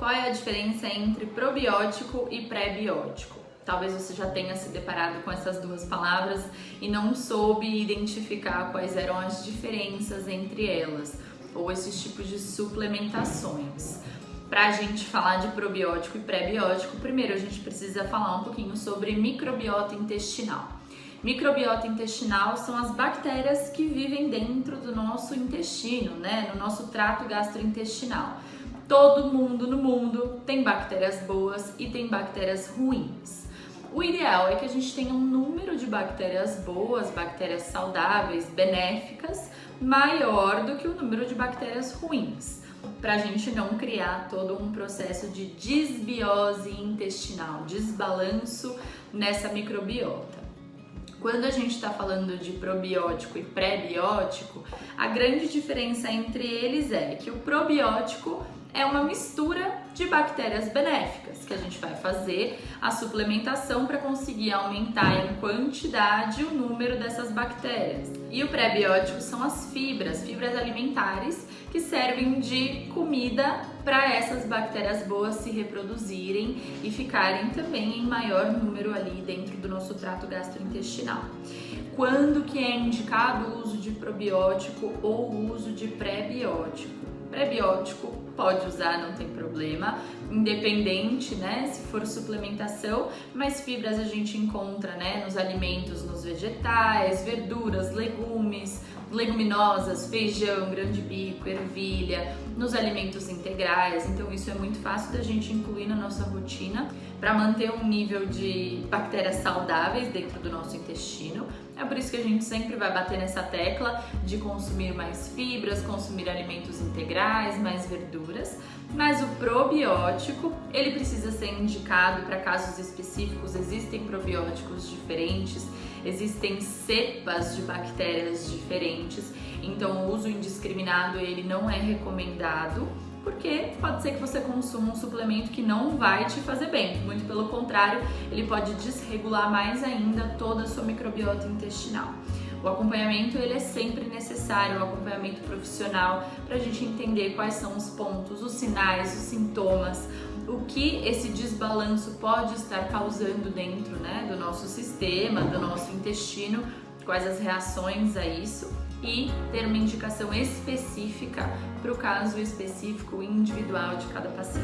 Qual é a diferença entre probiótico e pré-biótico? Talvez você já tenha se deparado com essas duas palavras e não soube identificar quais eram as diferenças entre elas, ou esses tipos de suplementações. Para a gente falar de probiótico e pré-biótico, primeiro a gente precisa falar um pouquinho sobre microbiota intestinal. Microbiota intestinal são as bactérias que vivem dentro do nosso intestino, no nosso trato gastrointestinal. Todo mundo no mundo tem bactérias boas e tem bactérias ruins. O ideal é que a gente tenha um número de bactérias boas, bactérias saudáveis, benéficas, maior do que o número de bactérias ruins, para a gente não criar todo um processo de disbiose intestinal, desbalanço nessa microbiota. Quando a gente está falando de probiótico e pré-biótico, a grande diferença entre eles é que o probiótico é uma mistura de bactérias benéficas, que a gente vai fazer a suplementação para conseguir aumentar em quantidade o número dessas bactérias. E o pré-biótico são as fibras alimentares que servem de comida para essas bactérias boas se reproduzirem e ficarem também em maior número ali dentro do nosso trato gastrointestinal. Quando que é indicado o uso de probiótico ou o uso de pré-biótico? Pré-biótico pode usar, não tem problema, independente, se for suplementação, mas fibras a gente encontra, nos alimentos, nos vegetais, verduras, legumes, leguminosas, feijão, grande bico, ervilha, nos alimentos integrais. Então isso é muito fácil da gente incluir na nossa rotina para manter um nível de bactérias saudáveis dentro do nosso intestino. É por isso que a gente sempre vai bater nessa tecla de consumir mais fibras, consumir alimentos integrais, mais verduras. Mas o probiótico, ele precisa ser indicado para casos específicos. Existem probióticos diferentes, existem cepas de bactérias diferentes. Então o uso indiscriminado ele não é recomendado, porque pode ser que você consuma um suplemento que não vai te fazer bem. Muito pelo contrário, ele pode desregular mais ainda toda a sua microbiota intestinal. O acompanhamento ele é sempre necessário, o acompanhamento profissional, para a gente entender quais são os pontos, os sinais, os sintomas, o que esse desbalanço pode estar causando dentro do nosso sistema, do nosso intestino, quais as reações a isso, e ter uma indicação específica para o caso específico individual de cada paciente.